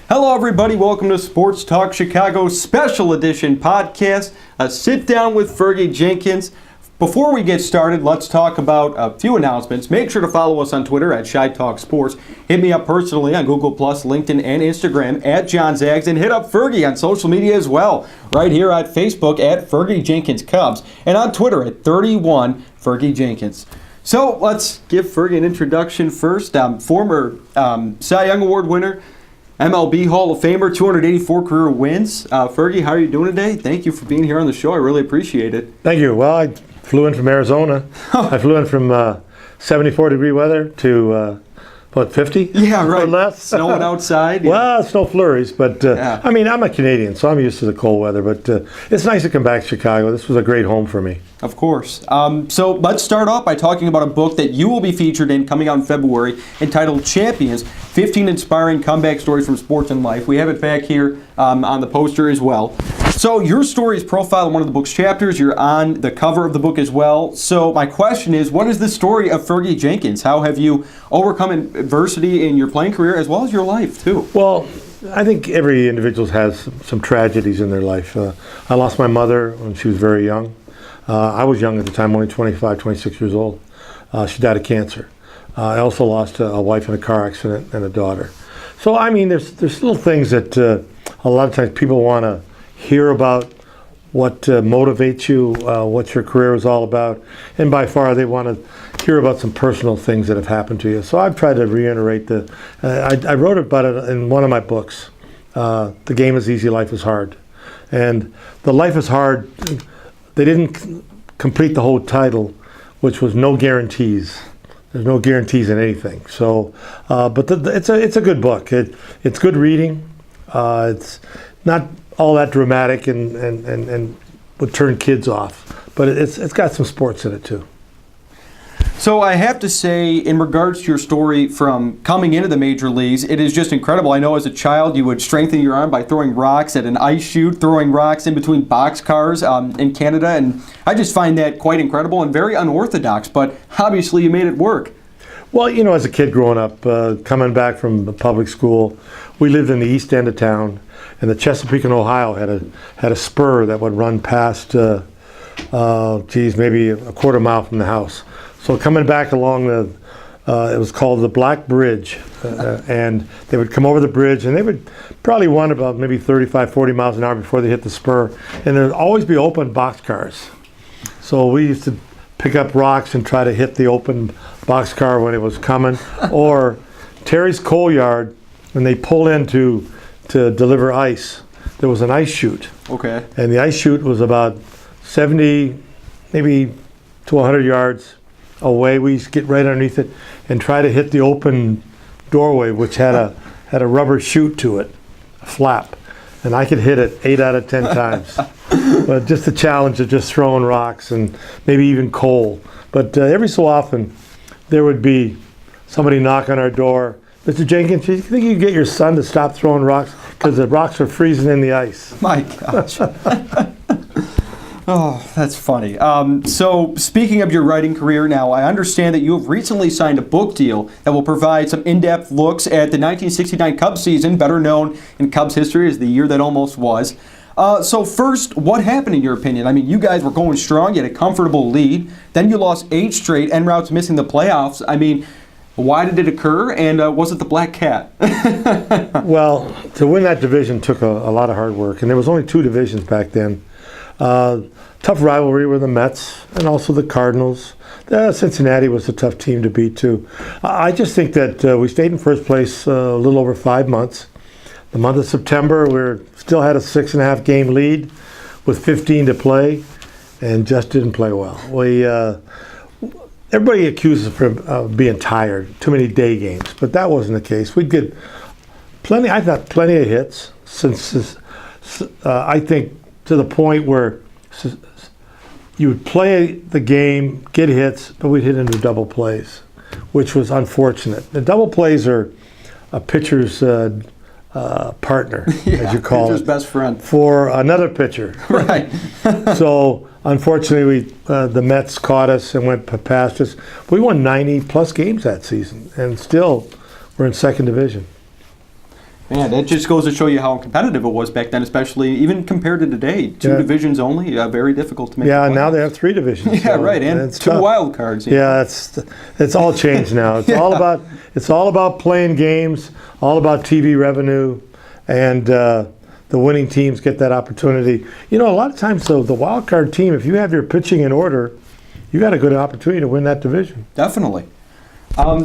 Hello, everybody. Welcome to Sports Talk Chicago Special Edition podcast. Sit down with Fergie Jenkins. Before we get started, let's talk about a few announcements. Make sure to follow us on Twitter at ChiTalkSports. Hit me up personally on Google+, LinkedIn, and Instagram at Jon Zaghloul. And hit up Fergie on social media as well. Right here at Facebook at Fergie Jenkins Cubs. And on Twitter at 31 Fergie Jenkins. So let's give Fergie an introduction first. Former Cy Young Award winner, MLB Hall of Famer, 284 career wins. Fergie, how are you doing today? Thank you for being here on the show. I really appreciate it. Thank you. Well, I flew in from Arizona. I flew in from 74-degree weather to, 50? Yeah, right. Or less. Snowing outside. Yeah. Well, snow flurries, but yeah. I mean, I'm a Canadian, so I'm used to the cold weather, but it's nice to come back to Chicago. This was a great home for me. Of course. So let's start off by talking about a book that you will be featured in coming out in February entitled Champions, 15 Inspiring Comeback Stories from Sports and Life. We have it back here on the poster as well. So your story is profiled in one of the book's chapters. You're on the cover of the book as well. So my question is, what is the story of Fergie Jenkins? How have you overcome adversity in your playing career as well as your life, too? Well, I think every individual has some tragedies in their life. I lost my mother when she was very young. I was young at the time, only 25, 26 years old. She died of cancer. I also lost a wife in a car accident and a daughter. So, I mean, there's little things that a lot of times people want to hear about, what motivates you, what your career is all about, and by far they want to hear about some personal things that have happened to you. So I've tried to reiterate I wrote about it in one of my books, The Game is Easy, Life is Hard. And the Life is Hard, they didn't complete the whole title, which was No Guarantees. There's no guarantees in anything. So, but it's a good book. It's good reading. It's not all that dramatic and would turn kids off, but it's got some sports in it too. So I have to say, in regards to your story from coming into the major leagues, it is just incredible. I know as a child you would strengthen your arm by throwing rocks at an ice chute, throwing rocks in between boxcars in Canada, and I just find that quite incredible and very unorthodox, but obviously you made it work. Well, you know, as a kid growing up, coming back from the public school, we lived in the east end of town, and the Chesapeake in Ohio had a spur that would run past, maybe a quarter mile from the house. So coming back along it was called the Black Bridge, and they would come over the bridge, and they would probably run about maybe 35, 40 miles an hour before they hit the spur, and there would always be open boxcars. So we used to pick up rocks and try to hit the open boxcar when it was coming, or Terry's Coal Yard, when they pull in to deliver ice, there was an ice chute. Okay. And the ice chute was about 70, maybe to 100 yards away. We used to get right underneath it and try to hit the open doorway, which had a rubber chute to it, a flap. And I could hit it 8 out of 10 times. But just the challenge of just throwing rocks and maybe even coal. But every so often, there would be somebody knock on our door. Mr. Jenkins, do you think you could get your son to stop throwing rocks? Because the rocks are freezing in the ice. My gosh. Oh, that's funny. So speaking of your writing career now, I understand that you have recently signed a book deal that will provide some in-depth looks at the 1969 Cubs season, better known in Cubs history as the year that almost was. So first, what happened in your opinion? I mean, you guys were going strong, you had a comfortable lead, then you lost 8 straight, en route to missing the playoffs. I mean, why did it occur, and was it the Black Cat? Well, to win that division took a lot of hard work, and there was only 2 divisions back then. Tough rivalry were the Mets and also the Cardinals. Cincinnati was a tough team to beat, too. I just think that we stayed in first place a little over 5 months. The month of September, we still had a 6.5 game lead with 15 to play and just didn't play well. Everybody accuses us of being tired, too many day games, but that wasn't the case. We'd get plenty of hits, I think to the point where you would play the game, get hits, but we'd hit into double plays, which was unfortunate. The double plays are a pitcher's partner, as you call pitcher's it, best friend for another pitcher. Right. So unfortunately, the Mets caught us and went past us. We won 90 plus games that season, and still we're in second division. Man, that just goes to show you how competitive it was back then, especially even compared to today. Two divisions only, very difficult to make. Yeah, now they have 3 divisions. Yeah, so, right, and 2 wild cards. Yeah, it's all changed now. It's all about playing games, all about TV revenue, and the winning teams get that opportunity. You know, a lot of times, though, the wild card team, if you have your pitching in order, you got a good opportunity to win that division. Definitely.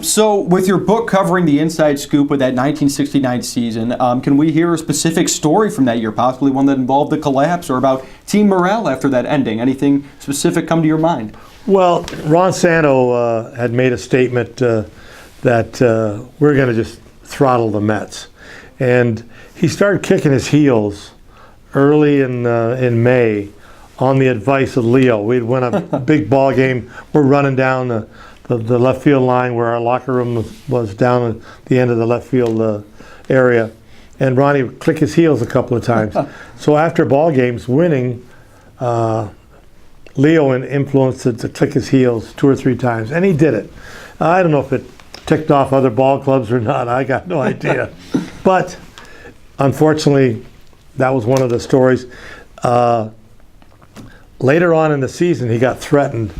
So with your book covering the inside scoop of that 1969 season, can we hear a specific story from that year, possibly one that involved the collapse or about team morale after that ending? Anything specific come to your mind? Well, Ron Santo had made a statement that we're going to just throttle the Mets. And he started kicking his heels early in May on the advice of Leo. We'd won a big ball game. We're running down the left field line where our locker room was down at the end of the left field area. And Ronnie would click his heels a couple of times. So after ball games, winning, Leo influenced it to click his heels 2 or 3 times. And he did it. I don't know if it ticked off other ball clubs or not. I got no idea. But unfortunately, that was one of the stories. Later on in the season, he got threatened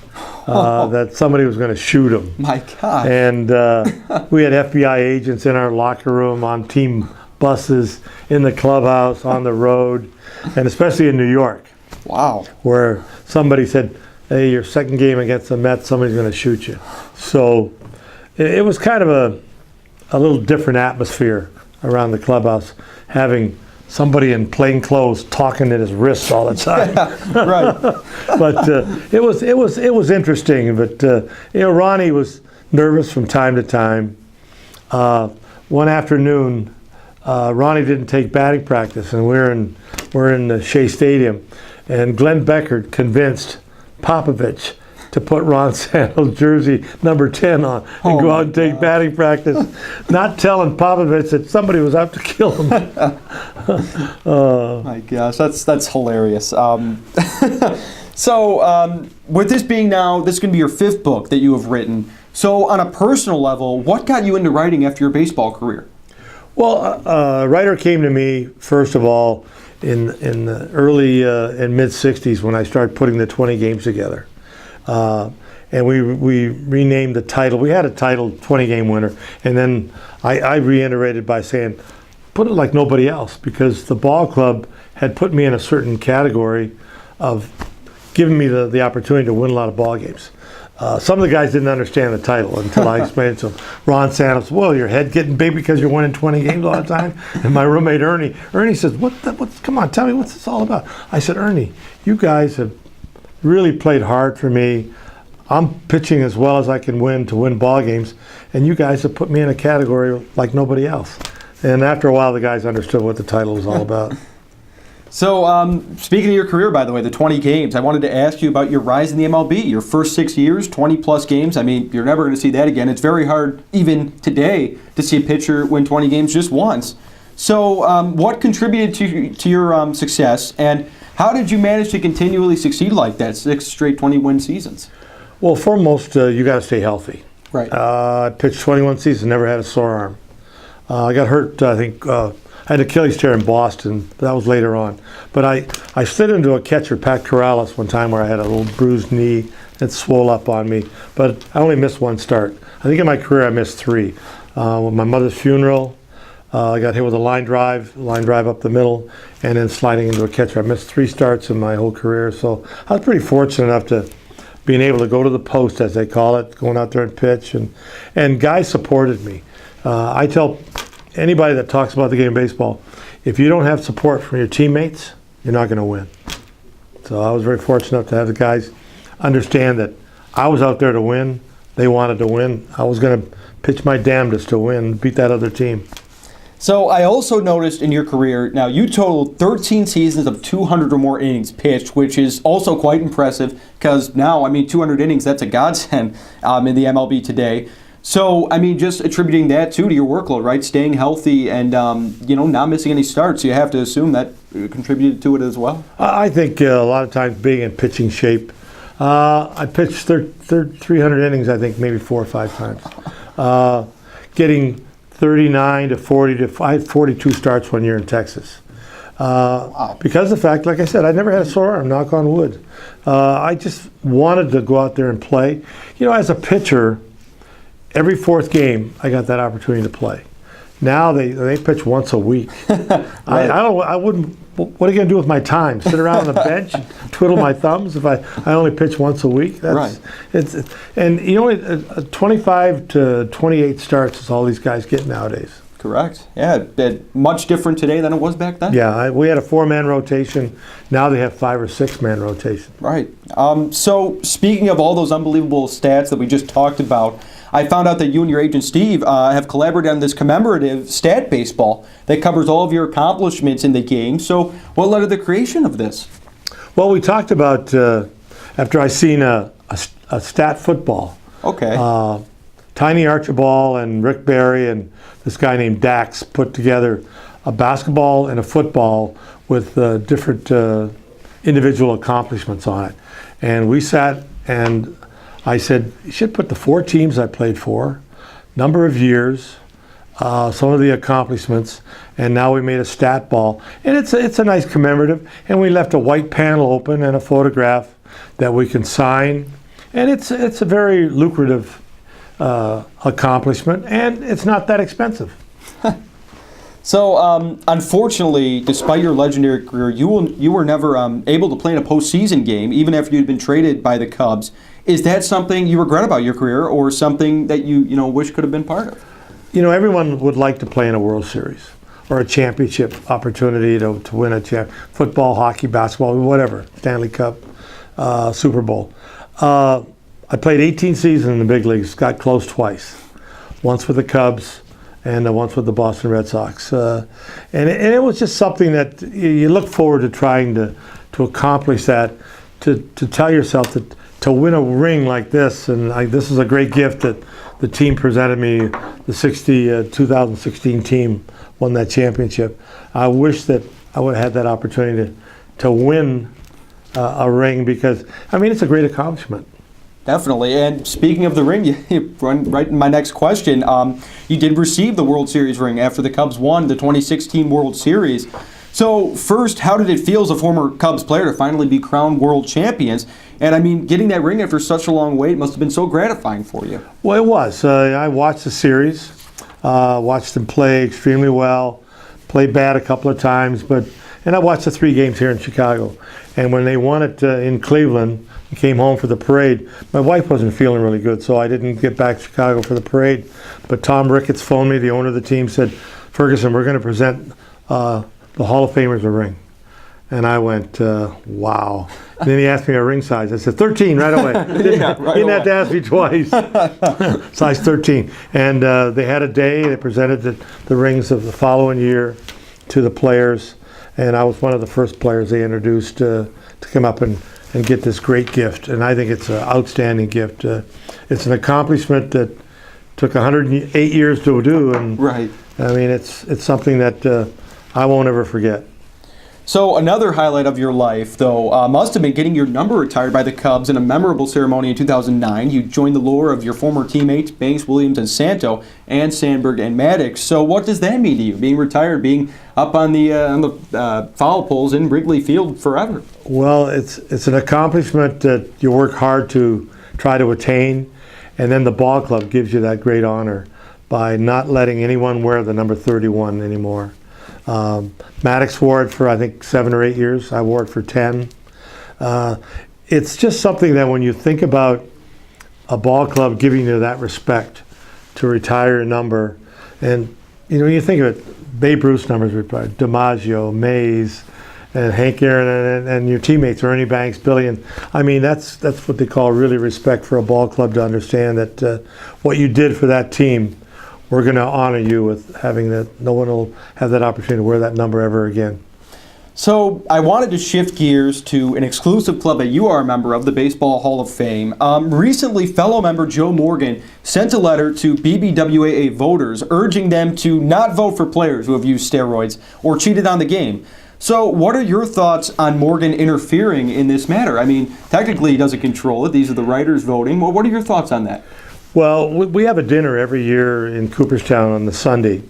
that somebody was going to shoot him. My God. And we had FBI agents in our locker room, on team buses, in the clubhouse, on the road, and especially in New York. Wow. Where somebody said, hey, your second game against the Mets, somebody's going to shoot you. So it was kind of a little different atmosphere around the clubhouse, having somebody in plain clothes talking at his wrists all the time. Yeah, right. But it was interesting. But Ronnie was nervous from time to time. One afternoon, Ronnie didn't take batting practice, and we're in the Shea Stadium, and Glenn Beckert convinced Popovich to put Ron Santo's jersey number 10 on and go out and take batting practice, not telling Popovich that somebody was out to kill him. My gosh, that's hilarious. So with this being now, this is going to be your 5th book that you have written. So on a personal level, what got you into writing after your baseball career? Well, a writer came to me, first of all, in the early and mid-'60s when I started putting the 20 games together. And we renamed the title. We had a title, 20-game winner, and then I reiterated by saying, put it like nobody else, because the ball club had put me in a certain category of giving me the opportunity to win a lot of ball games. Some of the guys didn't understand the title until I explained it to them. Ron Santos, well, your head getting big because you're winning 20 games all the time? And my roommate Ernie says, come on, tell me, what's this all about? I said, Ernie, you guys have really played hard for me. I'm pitching as well as I can win to win ball games, and you guys have put me in a category like nobody else. And after a while, the guys understood what the title was all about. So, speaking of your career, by the way, the 20 games, I wanted to ask you about your rise in the MLB. Your first 6 years, 20-plus games. I mean, you're never going to see that again. It's very hard, even today, to see a pitcher win 20 games just once. So, what contributed to your success, and how did you manage to continually succeed like that, 6 straight 20-win seasons? Well, foremost, you got to stay healthy. Right. I pitched 21 seasons, never had a sore arm. I got hurt, I think, I had Achilles tear in Boston. That was later on. But I slid into a catcher, Pat Corrales, one time where I had a little bruised knee that swole up on me. But I only missed 1 start. I think in my career I missed 3. With my mother's funeral, I got hit with a line drive up the middle, and then sliding into a catcher. I missed 3 starts in my whole career. So I was pretty fortunate enough to being able to go to the post, as they call it, going out there and pitch. And guys supported me. I tell anybody that talks about the game of baseball, if you don't have support from your teammates, you're not going to win. So I was very fortunate enough to have the guys understand that I was out there to win. They wanted to win. I was going to pitch my damnedest to win, beat that other team. So I also noticed in your career, now you totaled 13 seasons of 200 or more innings pitched, which is also quite impressive because now, 200 innings, that's a godsend in the MLB today. So, just attributing that to your workload, right? Staying healthy and, not missing any starts. You have to assume that contributed to it as well. I think a lot of times being in pitching shape. I pitched 300 innings, I think, maybe 4 or 5 times. Getting 39 to 40 to I had 42 starts one year in Texas. Because of the fact, like I said, I never had a sore arm, knock on wood. I just wanted to go out there and play. You know, as a pitcher, every fourth game, I got that opportunity to play. Now they pitch once a week. Right. I wouldn't. What are you going to do with my time? Sit around on the bench and twiddle my thumbs if I only pitch once a week? That's, right. And you know, 25 to 28 starts is all these guys get nowadays. Correct. Yeah, much different today than it was back then. Yeah, we had a 4-man rotation. Now they have 5 or 6-man rotation. Right. So speaking of all those unbelievable stats that we just talked about, I found out that you and your agent Steve have collaborated on this commemorative stat baseball that covers all of your accomplishments in the game. So what led to the creation of this? Well, we talked about, after I seen a stat football. Okay. Tiny Archibald and Rick Barry and this guy named Dax put together a basketball and a football with different individual accomplishments on it. And we sat and I said, you should put the 4 teams I played for, number of years, some of the accomplishments, and now we made a stat ball. And it's a nice commemorative, and we left a white panel open and a photograph that we can sign. And it's a very lucrative accomplishment, and it's not that expensive. So, unfortunately, despite your legendary career, you were never able to play in a postseason game, even after you'd been traded by the Cubs. Is that something you regret about your career, or something that you wish could have been part of? You know, everyone would like to play in a World Series or a championship opportunity to win a football, hockey, basketball, whatever, Stanley Cup, Super Bowl. I played 18 seasons in the big leagues, got close twice, once with the Cubs and once with the Boston Red Sox. And it was just something that you look forward to trying to accomplish that, to tell yourself that to win a ring like this, and this is a great gift that the team presented me, the 2016 team won that championship. I wish that I would have had that opportunity to win a ring because, I mean, it's a great accomplishment. Definitely. And speaking of the ring, you run right in my next question. You did receive the World Series ring after the Cubs won the 2016 World Series. So first, how did it feel as a former Cubs player to finally be crowned world champions? And I mean, getting that ring after such a long wait must have been so gratifying for you. Well, it was. I watched the series, watched them play extremely well, played bad a couple of times, and I watched the 3 games here in Chicago. And when they won it in Cleveland, I came home for the parade. My wife wasn't feeling really good, so I didn't get back to Chicago for the parade. But Tom Ricketts phoned me, the owner of the team, said, Ferguson, we're going to present the Hall of Famers a ring. And I went, wow. And then he asked me a ring size. I said, 13 right away. Didn't have to ask me twice. Size 13. And they had a day. They presented the rings of the following year to the players. And I was one of the first players they introduced to come up and get this great gift. And I think it's an outstanding gift. It's an accomplishment that took 108 years to do. And right. I mean, it's something that I won't ever forget. So another highlight of your life, though, must have been getting your number retired by the Cubs in a memorable ceremony in 2009. You joined the lure of your former teammates, Banks, Williams, and Santo, and Sandberg and Maddox. So what does that mean to you, being retired, being up on the foul poles in Wrigley Field forever? Well, it's an accomplishment that you work hard to try to attain, and then the ball club gives you that great honor by not letting anyone wear the number 31 anymore. Maddox wore it for I think 7 or 8 years. I wore it for 10. It's just something that when you think about a ball club giving you that respect to retire a number, and when you think of it, Babe Ruth's numbers retired, DiMaggio, Mays, and Hank Aaron, and your teammates, Ernie Banks, Billy, and I mean that's what they call really respect for a ball club, to understand that what you did for that team, we're going to honor you with having that. No one will have that opportunity to wear that number ever again. So I wanted to shift gears to an exclusive club that you are a member of, the Baseball Hall of Fame. Recently, fellow member Joe Morgan sent a letter to BBWAA voters urging them to not vote for players who have used steroids or cheated on the game. So what are your thoughts on Morgan interfering in this matter? I mean, technically he doesn't control it. These are the writers voting. Well, what are your thoughts on that? Well, we have a dinner every year in Cooperstown on the Sunday,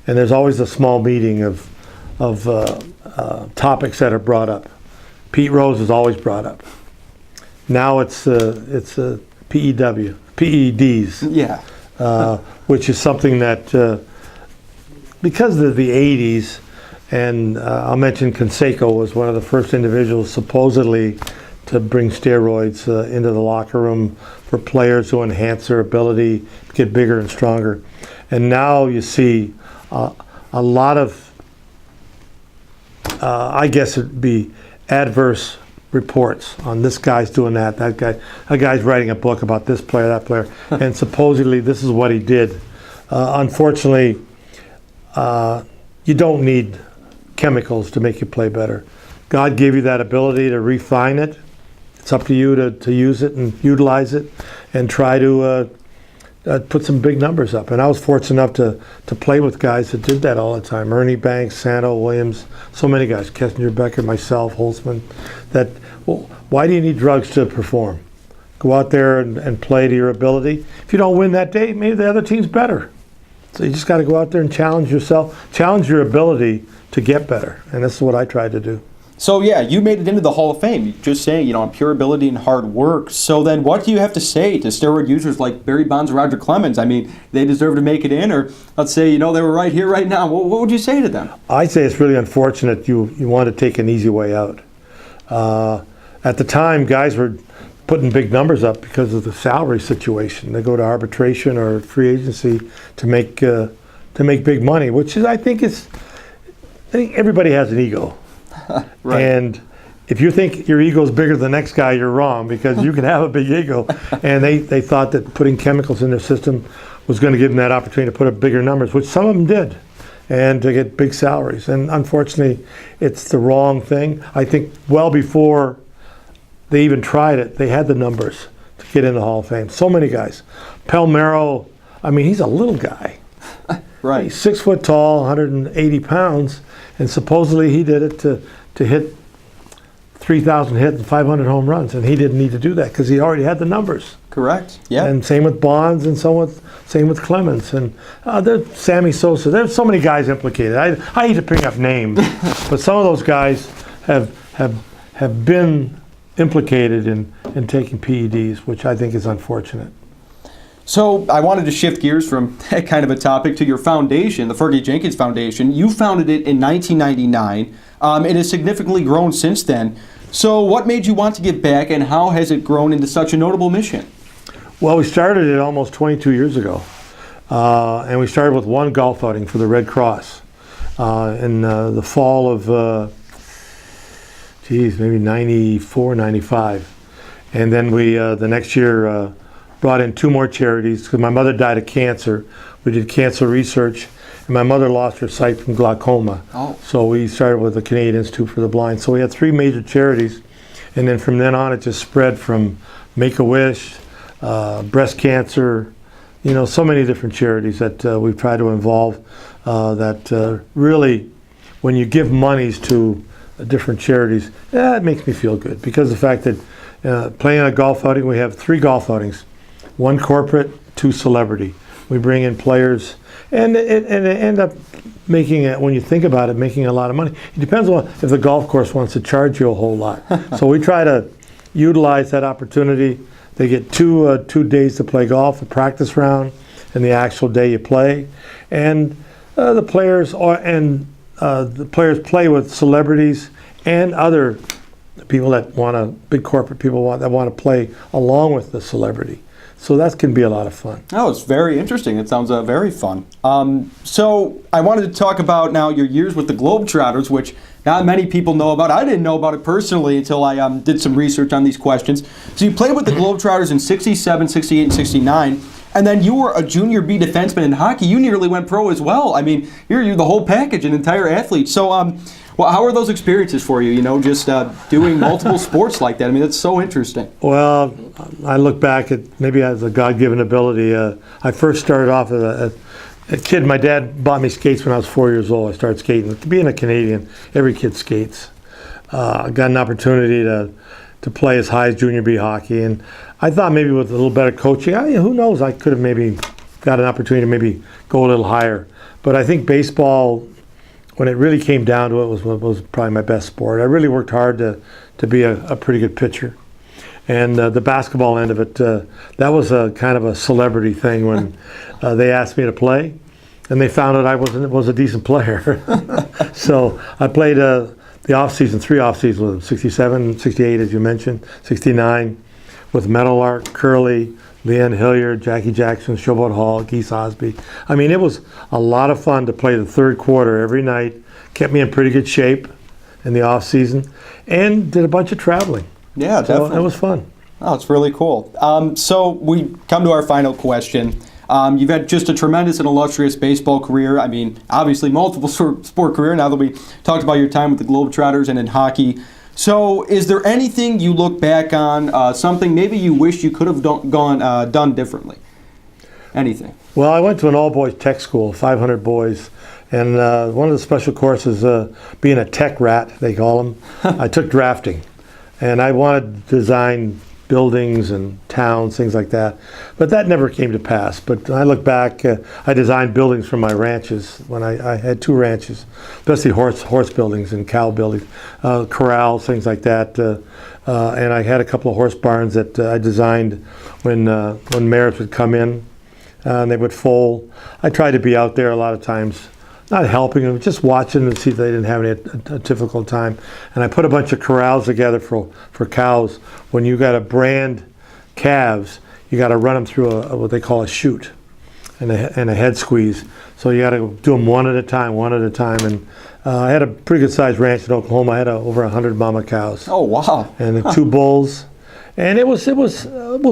and there's always a small meeting of topics that are brought up. Pete Rose is always brought up. Now it's PEDs. Yeah. Which is something that, because of the 80s, and I'll mention Canseco was one of the first individuals supposedly to bring steroids into the locker room for players to enhance their ability to get bigger and stronger. And now you see a lot of, I guess it'd be adverse reports on this guy's doing that guy's writing a book about this player, that player, and supposedly this is what he did. Unfortunately, you don't need chemicals to make you play better. God gave you that ability to refine it. It's up to you to use it and utilize it and try to put some big numbers up. And I was fortunate enough to play with guys that did that all the time. Ernie Banks, Santo, Williams, so many guys, Kessinger, Becker, myself, Holtzman, that, well, why do you need drugs to perform? Go out there and play to your ability. If you don't win that day, maybe the other team's better. So you just got to go out there and challenge yourself, challenge your ability to get better. And this is what I tried to do. So yeah, you made it into the Hall of Fame. You're just saying, on pure ability and hard work. So then what do you have to say to steroid users like Barry Bonds or Roger Clemens? I mean, they deserve to make it in, or let's say, they were right here, right now. What would you say to them? I say it's really unfortunate you want to take an easy way out. At the time, guys were putting big numbers up because of the salary situation. They go to arbitration or free agency to make big money, which is, I think everybody has an ego. Right. And if you think your ego is bigger than the next guy, you're wrong, because you can have a big ego. And they thought that putting chemicals in their system was going to give them that opportunity to put up bigger numbers, which some of them did, and to get big salaries. And unfortunately, it's the wrong thing. I think well before they even tried it, they had the numbers to get in the Hall of Fame. So many guys. Palmeiro, I mean, he's a little guy. Right. He's 6 foot tall, 180 pounds, and supposedly he did it to hit 3,000 hits and 500 home runs, and he didn't need to do that because he already had the numbers. Correct. Yeah. And same with Bonds, and same with Clemens, and there's Sammy Sosa. There's so many guys implicated. I hate to bring up names, but some of those guys have been implicated in taking PEDs, which I think is unfortunate. So I wanted to shift gears from that kind of a topic to your foundation, the Fergie Jenkins Foundation. You founded it in 1999. It has significantly grown since then. So what made you want to give back, and how has it grown into such a notable mission? Well, we started it almost 22 years ago. And we started with one golf outing for the Red Cross in the fall of, maybe 94, 95. And then we, the next year, brought in 2 more charities because my mother died of cancer. We did cancer research, and my mother lost her sight from glaucoma. Oh. So we started with the Canadian Institute for the Blind. So we had 3 major charities, and then from then on it just spread from Make-A-Wish, breast cancer, so many different charities that we've tried to involve that really, when you give monies to different charities, it makes me feel good, because the fact that playing a golf outing, we have 3 golf outings. 1 corporate, 2 celebrity. We bring in players, and it end up making it, when you think about it, making a lot of money. It depends on if the golf course wants to charge you a whole lot. So we try to utilize that opportunity. They get 2 days to play golf, a practice round, and the actual day you play. And the players play with celebrities and other people that big corporate people that want to play along with the celebrity. So that can be a lot of fun. Oh, it's very interesting. It sounds very fun. So I wanted to talk about now your years with the Globetrotters, which not many people know about. I didn't know about it personally until I did some research on these questions. So you played with the Globetrotters in 67, 68, and 69. And then you were a junior B defenseman in hockey. You nearly went pro as well. I mean, you're the whole package, an entire athlete. So how are those experiences for you, just doing multiple sports like that? I mean, that's so interesting. Well, I look back at maybe as a God-given ability. I first started off as a kid. My dad bought me skates when I was 4 years old. I started skating. Being a Canadian, every kid skates. I got an opportunity to play as high as junior B hockey. And I thought maybe with a little better coaching, who knows, I could have maybe got an opportunity to maybe go a little higher. But I think baseball, when it really came down to it, was probably my best sport. I really worked hard to be a pretty good pitcher. And the basketball end of it, that was a kind of a celebrity thing when they asked me to play, and they found out I was a decent player. So I played the off-season, 3 off-seasons with them, 67, 68, as you mentioned, 69, with Meadowlark, Curly, Leanne Hilliard, Jackie Jackson, Showboat Hall, Geese Osby. I mean, it was a lot of fun to play the third quarter every night. Kept me in pretty good shape in the off-season, and did a bunch of traveling. Yeah, definitely. So it was fun. Oh, it's really cool. So we come to our final question. You've had just a tremendous and illustrious baseball career. I mean, obviously multiple sport career now that we talked about your time with the Globetrotters and in hockey. So is there anything you look back on, something maybe you wish you could have done differently? Anything? Well, I went to an all-boys tech school, 500 boys, and one of the special courses, being a tech rat, they call them, I took drafting. And I wanted to design buildings and towns, things like that. But that never came to pass. But I look back, I designed buildings for my ranches when I had 2 ranches, especially horse buildings and cow buildings, corrals, things like that. And I had a couple of horse barns that I designed when mares would come in and they would foal. I tried to be out there a lot of times, not helping them, just watching to see if they didn't have a difficult time. And I put a bunch of corrals together for cows. When you got to brand calves, you got to run them through what they call a chute and a head squeeze. So you got to do them one at a time. And I had a pretty good sized ranch in Oklahoma. I had over 100 mama cows. Oh, wow. And 2 bulls. And it was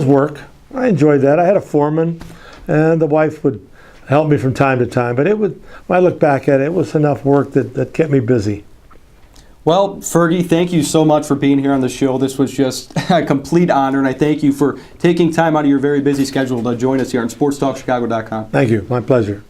work. I enjoyed that. I had a foreman, and the wife would helped me from time to time, but when I look back at it, it was enough work that kept me busy. Well, Fergie, thank you so much for being here on the show. This was just a complete honor, and I thank you for taking time out of your very busy schedule to join us here on SportsTalkChicago.com. Thank you. My pleasure.